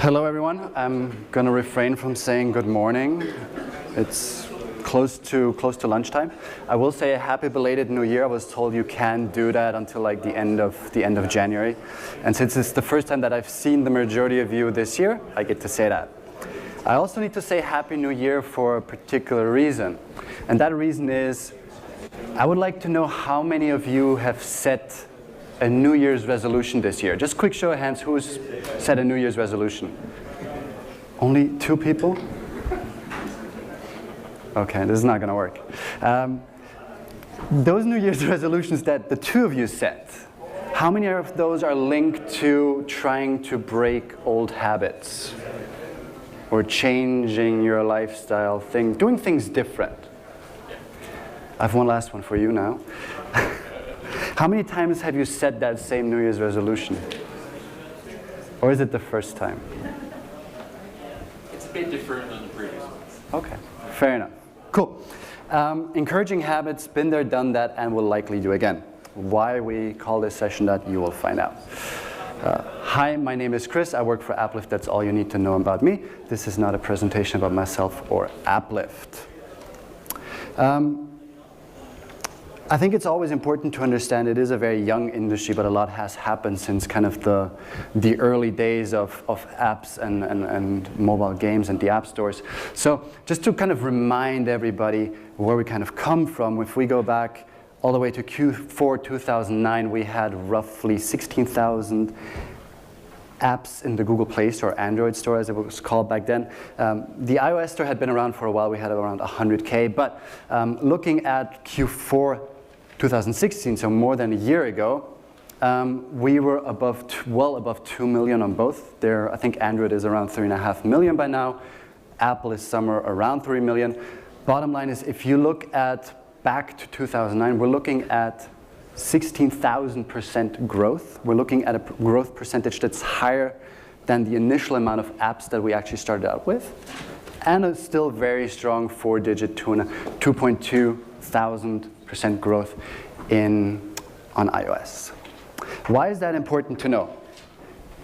Hello everyone. I'm gonna refrain from saying good morning. It's close to lunchtime. I will say a happy belated New Year. I was told you can't do that until like the end of January. And since it's the first time that I've seen the majority of you this year, I get to say that. I also need to say Happy New Year for a particular reason. And that reason is I would like to know how many of you have set a New Year's resolution this year. Just quick show of hands, who's set a New Year's resolution? Only 2 people? Okay, this is not gonna work. Those New Year's resolutions that the 2 of you set, how many of those are linked to trying to break old habits? Or changing your lifestyle, doing things different? I have one last one for you now. How many times have you set that same New Year's resolution? Or is it the first time? It's a bit different than the previous ones. Okay, fair enough. Cool. Encouraging habits, been there, done that, and will likely do again. Why we call this session that, you will find out. Hi, my name is Chris. I work for AppLift. That's all you need to know about me. This is not a presentation about myself or AppLift. I think it's always important to understand it is a very young industry, but a lot has happened since kind of the early days of apps and mobile games and the app stores. So just to kind of remind everybody where we kind of come from, if we go back all the way to Q4 2009, we had roughly 16,000 apps in the Google Play Store, Android store as it was called back then. The iOS store had been around for a while. We had around 100K, but looking at Q4 2016, so more than a year ago, we were well above 2 million on both. I think Android is around 3.5 million by now. Apple is somewhere around 3 million. Bottom line is, if you look at back to 2009, we're looking at 16,000% growth. We're looking at a growth percentage that's higher than the initial amount of apps that we actually started out with, and a still very strong 4-digit 2.2,000% growth on iOS. Why is that important to know?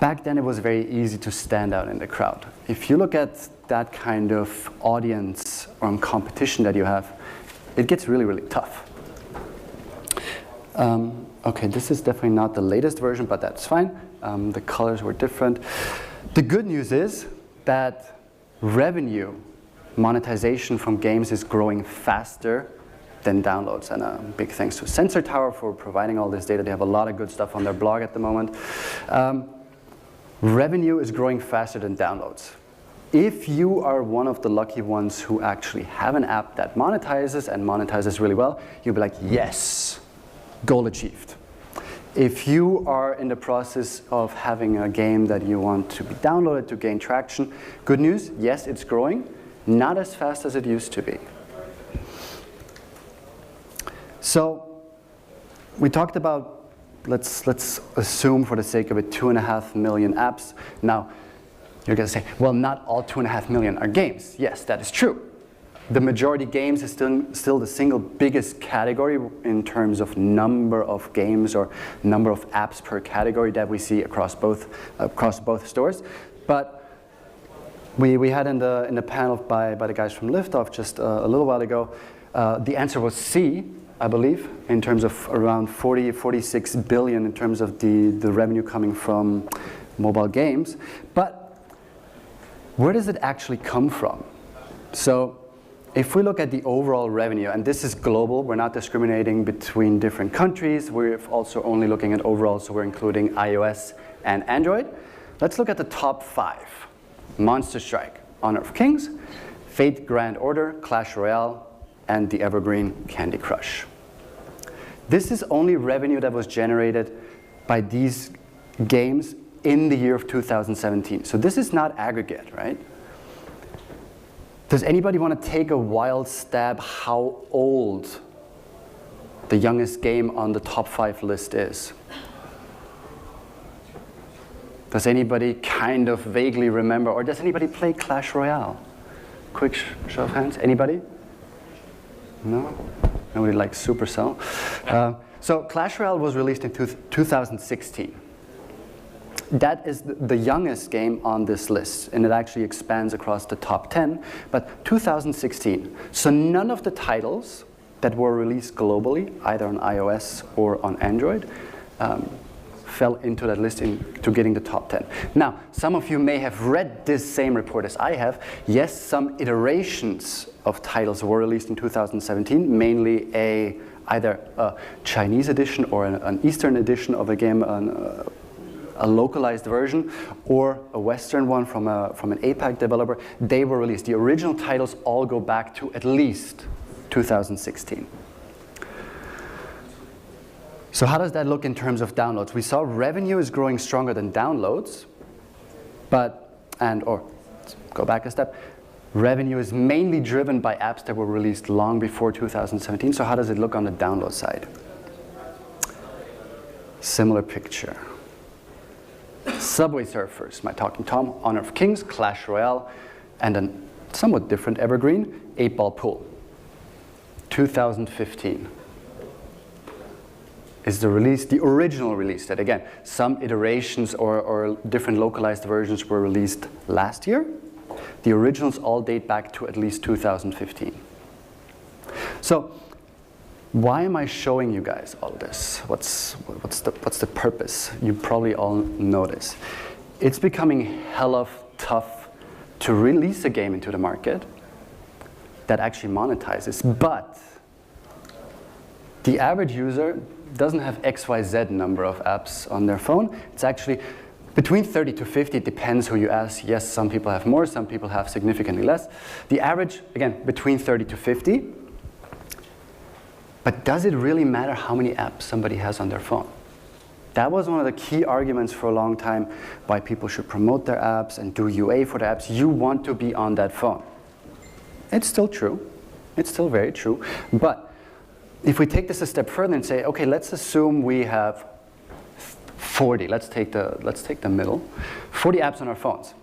Back then it was very easy to stand out in the crowd. If you look at that kind of audience or competition that you have, it gets really, really tough. Okay, this is definitely not the latest version, but that's fine. The colors were different. The good news is that revenue, monetization from games is growing faster than downloads. And big thanks to Sensor Tower for providing all this data. They have a lot of good stuff on their blog at the moment. Revenue is growing faster than downloads. If you are one of the lucky ones who actually have an app that monetizes really well, you'll be like, yes, goal achieved. If you are in the process of having a game that you want to be downloaded to gain traction, good news, yes, it's growing, not as fast as it used to be. So we talked about, let's assume for the sake of it, 2.5 million apps. Now, you're going to say, well, not all 2.5 million are games. Yes, that is true. The majority games is still the single biggest category in terms of number of games or number of apps per category that we see across both stores. But we had in the panel by the guys from Liftoff just a little while ago, the answer was C, I believe, in terms of around 46 billion in terms of the revenue coming from mobile games. But where does it actually come from? So if we look at the overall revenue, and this is global, we're not discriminating between different countries, we're also only looking at overall, so we're including iOS and Android. Let's look at the top 5. Monster Strike, Honor of Kings, Fate Grand Order, Clash Royale, and the evergreen Candy Crush. This is only revenue that was generated by these games in the year of 2017. So this is not aggregate, right? Does anybody want to take a wild stab how old the youngest game on the top 5 list is? Does anybody kind of vaguely remember, or does anybody play Clash Royale? Quick show of hands. Anybody? No? Nobody likes Supercell. So Clash Royale was released in 2016. That is the youngest game on this list, and it actually expands across the top 10, but 2016. So none of the titles that were released globally, either on iOS or on Android, fell into that list to getting the top 10. Now, some of you may have read this same report as I have. Yes, some iterations of titles were released in 2017, mainly either a Chinese edition or an Eastern edition of a game, a localized version, or a Western one from an APAC developer. They were released. The original titles all go back to at least 2016. So how does that look in terms of downloads? We saw revenue is growing stronger than downloads, or go back a step, revenue is mainly driven by apps that were released long before 2017. So how does it look on the download side? Similar picture. Subway Surfers, My Talking Tom, Honor of Kings, Clash Royale, and a somewhat different evergreen, 8-Ball Pool. 2015 is the original release that, again, some iterations or different localized versions were released last year. The originals all date back to at least 2015. So why am I showing you guys all this? What's the purpose? You probably all know this. It's becoming hella tough to release a game into the market that actually monetizes, but the average user doesn't have XYZ number of apps on their phone. It's actually between 30 to 50, it depends who you ask. Yes, some people have more, some people have significantly less. The average, again, between 30 to 50. But does it really matter how many apps somebody has on their phone? That was one of the key arguments for a long time why people should promote their apps and do UA for their apps. You want to be on that phone. It's still true. It's still very true. But if we take this a step further and say, okay, let's assume we have 40. Let's take the middle. 40 apps on our phones.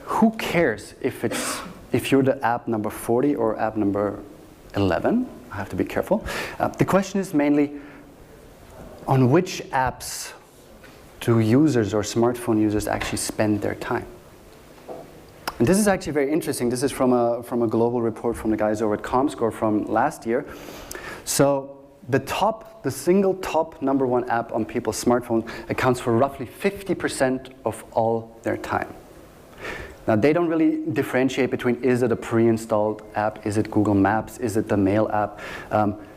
Who cares if you're the app number 40 or app number 11? I have to be careful. The question is mainly on which apps do users or smartphone users actually spend their time? And this is actually very interesting. This is from a global report from the guys over at ComScore from last year. So the single top number one app on people's smartphone accounts for roughly 50% of all their time. Now, they don't really differentiate between is it a pre-installed app, is it Google Maps, is it the Mail app,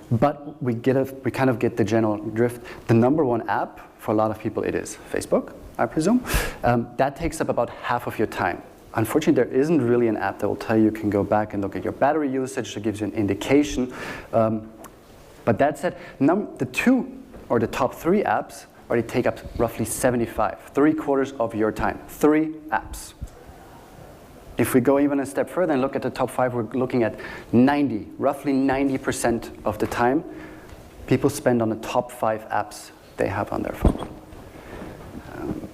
but we kind of get the general drift. The number one app for a lot of people, it is Facebook, I presume. That takes up about half of your time. Unfortunately, there isn't really an app that will tell you can go back and look at your battery usage, that gives you an indication. But that said, the top three apps already take up roughly 3/4 of your time. 3 apps. If we go even a step further and look at the top 5, we're looking at roughly 90% of the time people spend on the top 5 apps they have on their phone.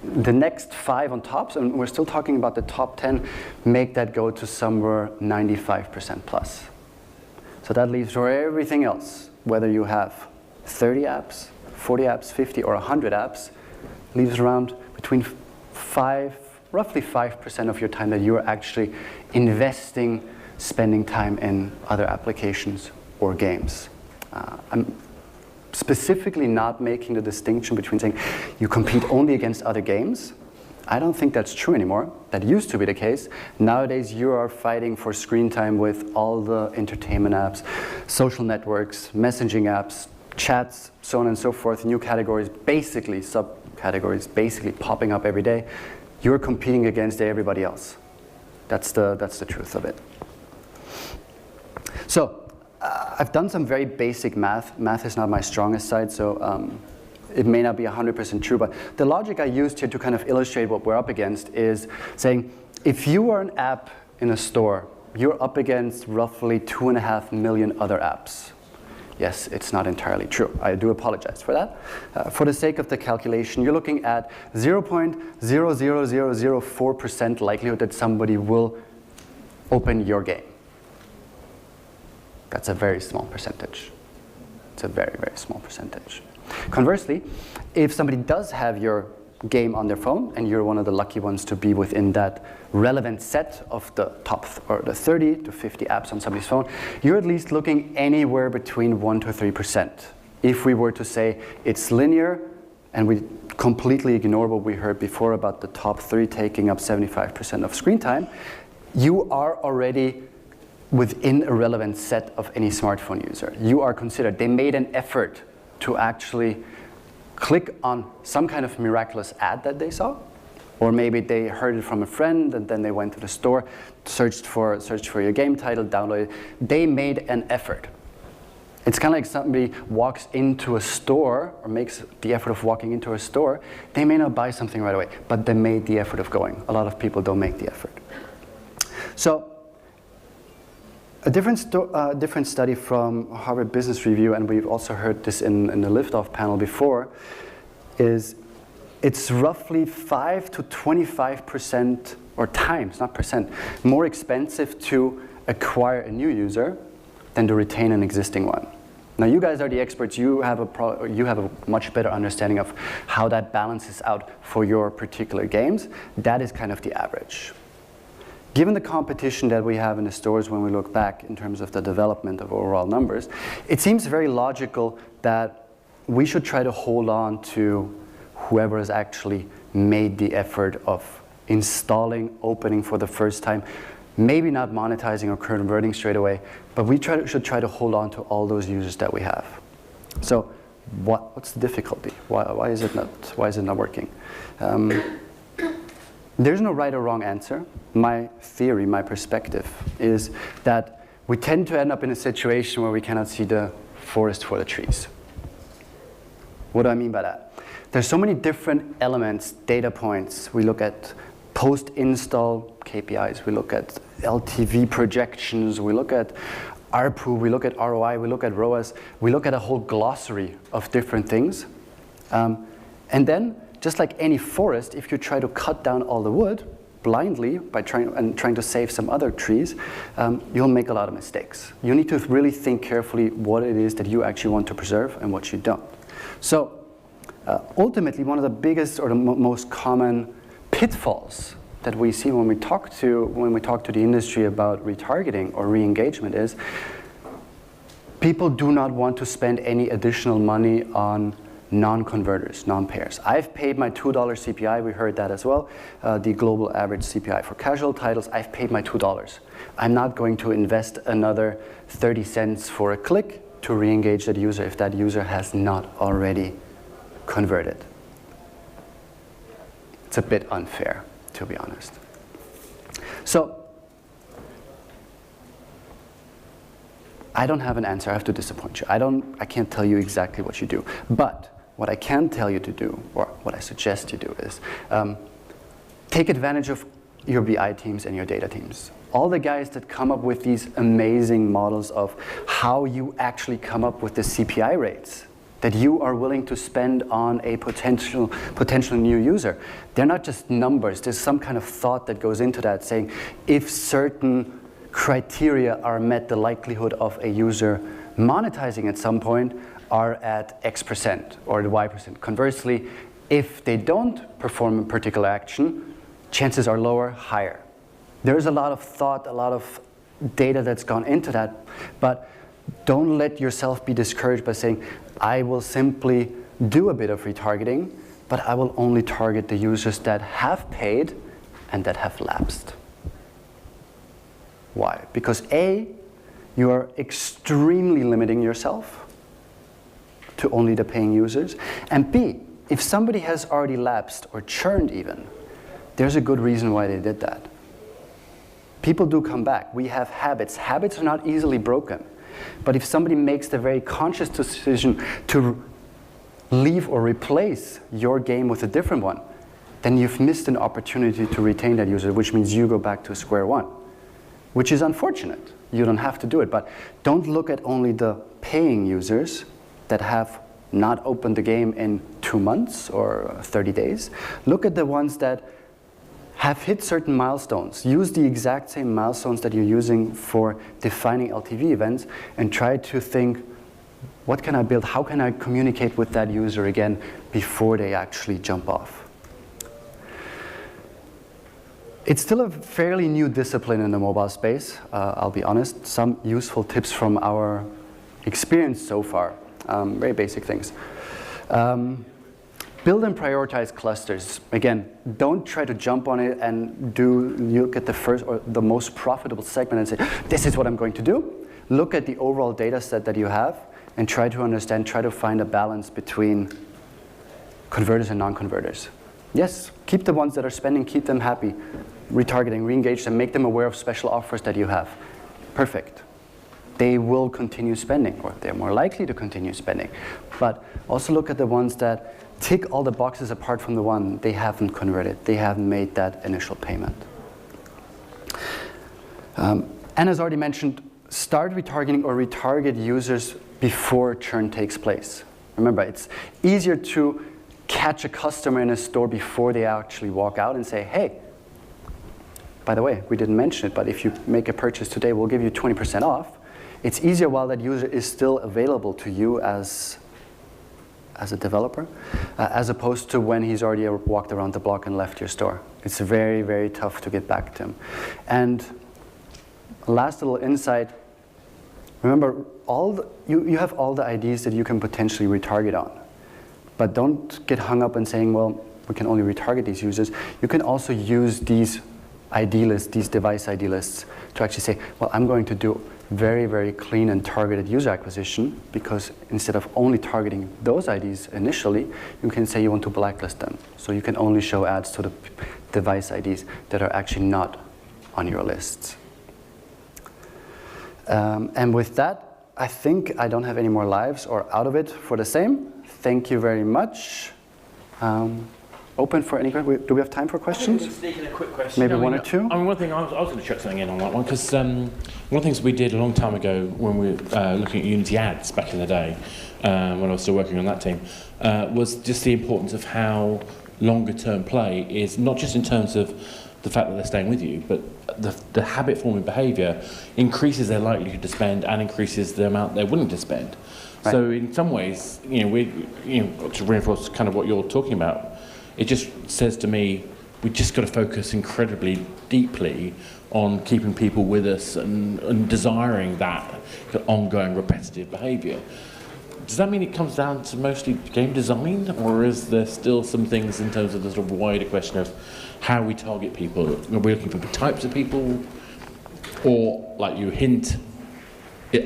The next 5 on top, and we're still talking about the top 10, make that go to somewhere 95% plus. So that leaves for everything else, whether you have 30 apps, 40 apps, 50 or 100 apps, leaves around between roughly 5% of your time that you're actually spending time in other applications or games. I'm specifically not making the distinction between saying you compete only against other games. I don't think that's true anymore. That used to be the case. Nowadays, you are fighting for screen time with all the entertainment apps, social networks, messaging apps, chats, so on and so forth, new categories, basically subcategories, basically popping up every day. You're competing against everybody else. That's the truth of it. So I've done some very basic math. Math is not my strongest side, so it may not be 100% true, but the logic I used here to kind of illustrate what we're up against is saying, if you are an app in a store, you're up against roughly 2.5 million other apps. Yes, it's not entirely true. I do apologize for that. For the sake of the calculation, you're looking at 0.00004% likelihood that somebody will open your game. That's a very small percentage. It's a very, very small percentage. Conversely, if somebody does have your game on their phone, and you're one of the lucky ones to be within that relevant set of the top or the 30 to 50 apps on somebody's phone, you're at least looking anywhere between 1 to 3%. If we were to say it's linear, and we completely ignore what we heard before about the top 3 taking up 75% of screen time, you are already within a relevant set of any smartphone user. You are considered. They made an effort to actually click on some kind of miraculous ad that they saw, or maybe they heard it from a friend and then they went to the store, searched for your game title, downloaded it. They made an effort. It's kind of like somebody walks into a store or makes the effort of walking into a store. They may not buy something right away, but they made the effort of going. A lot of people don't make the effort. So a different study from Harvard Business Review, and we've also heard this in the liftoff panel before, is it's roughly 5 to 25% or times, not percent, more expensive to acquire a new user than to retain an existing one. Now you guys are the experts, you have a much better understanding of how that balances out for your particular games. That is kind of the average. Given the competition that we have in the stores when we look back in terms of the development of overall numbers, it seems very logical that we should try to hold on to whoever has actually made the effort of installing, opening for the first time, maybe not monetizing or converting straight away, but we should try to hold on to all those users that we have. So what's the difficulty? Why is it not working? There's no right or wrong answer. My theory, my perspective is that we tend to end up in a situation where we cannot see the forest for the trees. What do I mean by that? There's so many different elements, data points. We look at post-install KPIs, we look at LTV projections, we look at ARPU, we look at ROI, we look at ROAS, we look at a whole glossary of different things. And then, just like any forest, if you try to cut down all the wood blindly by trying to save some other trees, you'll make a lot of mistakes. You need to really think carefully what it is that you actually want to preserve and what you don't. So ultimately, one of the biggest or the most common pitfalls that we see when we talk to the industry about retargeting or re-engagement is people do not want to spend any additional money on non-converters, non-payers. I've paid my $2 CPI, we heard that as well, the global average CPI for casual titles. I've paid my $2. I'm not going to invest another 30 cents for a click to re-engage that user if that user has not already converted. It's a bit unfair, to be honest. So, I don't have an answer. I have to disappoint you. I can't tell you exactly what you do. But what I can tell you to do, or what I suggest you do, is take advantage of your BI teams and your data teams. All the guys that come up with these amazing models of how you actually come up with the CPI rates that you are willing to spend on a potential new user. They're not just numbers. There's some kind of thought that goes into that, saying if certain criteria are met, the likelihood of a user monetizing at some point are at X% or the Y%. Conversely, if they don't perform a particular action, chances are lower, higher. There's a lot of thought, a lot of data that's gone into that, but don't let yourself be discouraged by saying, I will simply do a bit of retargeting, but I will only target the users that have paid and that have lapsed. Why? Because A, you are extremely limiting yourself to only the paying users. And B, if somebody has already lapsed or churned even, there's a good reason why they did that. People do come back. We have habits. Habits are not easily broken. But if somebody makes the very conscious decision to leave or replace your game with a different one, then you've missed an opportunity to retain that user, which means you go back to square one, which is unfortunate. You don't have to do it, but don't look at only the paying users that have not opened the game in 2 months or 30 days. Look at the ones that have hit certain milestones. Use the exact same milestones that you're using for defining LTV events and try to think, what can I build? How can I communicate with that user again before they actually jump off? It's still a fairly new discipline in the mobile space, I'll be honest. Some useful tips from our experience so far, very basic things. Build and prioritize clusters. Again, don't try to jump on it and look at the first or the most profitable segment and say, this is what I'm going to do. Look at the overall data set that you have and try to understand, try to find a balance between converters and non-converters. Yes, keep the ones that are spending, keep them happy. Retargeting, re-engage them, make them aware of special offers that you have. Perfect. They will continue spending, or they're more likely to continue spending. But also look at the ones that tick all the boxes apart from the one they haven't converted, they haven't made that initial payment. And as already mentioned, start retargeting or retarget users before churn takes place. Remember, it's easier to catch a customer in a store before they actually walk out and say, hey, by the way, we didn't mention it, but if you make a purchase today, we'll give you 20% off. It's easier while that user is still available to you as a developer, as opposed to when he's already walked around the block and left your store. It's very, very tough to get back to him. And last little insight, remember, you have all the IDs that you can potentially retarget on. But don't get hung up on saying, well, we can only retarget these users. You can also use these ID lists, these device ID lists, to actually say, well, I'm going to do very, very clean and targeted user acquisition, because instead of only targeting those IDs initially, you can say you want to blacklist them. So you can only show ads to the device IDs that are actually not on your lists. And with that, I think I don't have any more lives or out of it for the same. Thank you very much. Open for any questions. Do we have time for questions? I think we can sneak in a quick question. Maybe one or two? I mean, one thing, I was going to chuck something in on that one, because one of the things we did a long time ago when we were looking at Unity ads back in the day, when I was still working on that team, was just the importance of how longer term play is, not just in terms of the fact that they're staying with you, but the habit forming behaviour increases their likelihood to spend and increases the amount they're willing to spend. Right. So in some ways, to reinforce kind of what you're talking about, it just says to me, we just got to focus incredibly deeply on keeping people with us and desiring that ongoing repetitive behaviour. Does that mean it comes down to mostly game design, or is there still some things in terms of the sort of wider question of how we target people? Are we looking for the types of people, or, like you hint,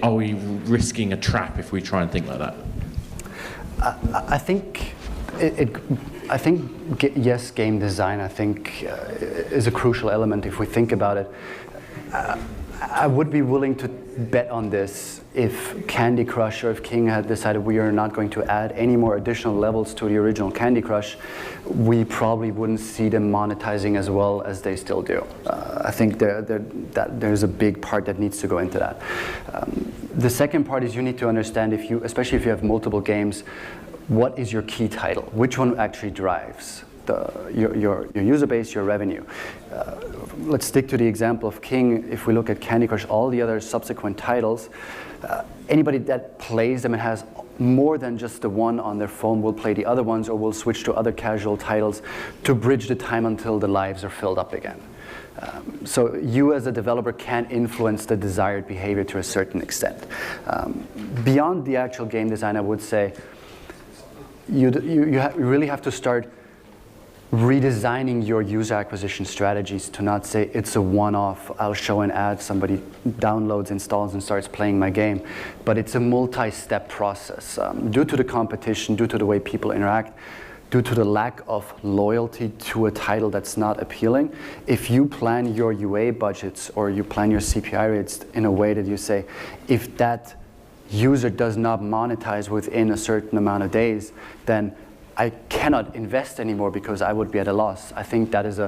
are we risking a trap if we try and think like that? I think yes, game design, I think, is a crucial element if we think about it. I would be willing to bet on this if Candy Crush or if King had decided we are not going to add any more additional levels to the original Candy Crush, we probably wouldn't see them monetizing as well as they still do. I think there's a big part that needs to go into that. The second part is you need to understand, especially if you have multiple games, what is your key title? Which one actually drives your user base, your revenue? Let's stick to the example of King. If we look at Candy Crush, all the other subsequent titles, anybody that plays them and has more than just the one on their phone will play the other ones or will switch to other casual titles to bridge the time until the lives are filled up again. So you as a developer can influence the desired behavior to a certain extent. Beyond the actual game design, I would say you really have to start redesigning your user acquisition strategies to not say it's a one-off, I'll show an ad, somebody downloads, installs, and starts playing my game. But it's a multi-step process. Due to the competition, due to the way people interact, due to the lack of loyalty to a title that's not appealing, if you plan your UA budgets or you plan your CPI rates in a way that you say, if that user does not monetize within a certain amount of days, then I cannot invest anymore because I would be at a loss. I think that is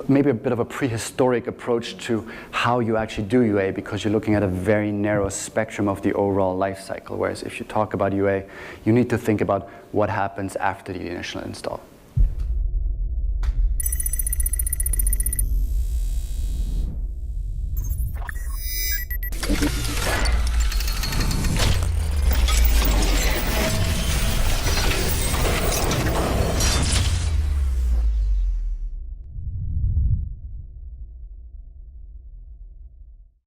maybe a bit of a prehistoric approach to how you actually do UA, because you're looking at a very narrow spectrum of the overall life cycle. Whereas if you talk about UA, you need to think about what happens after the initial install.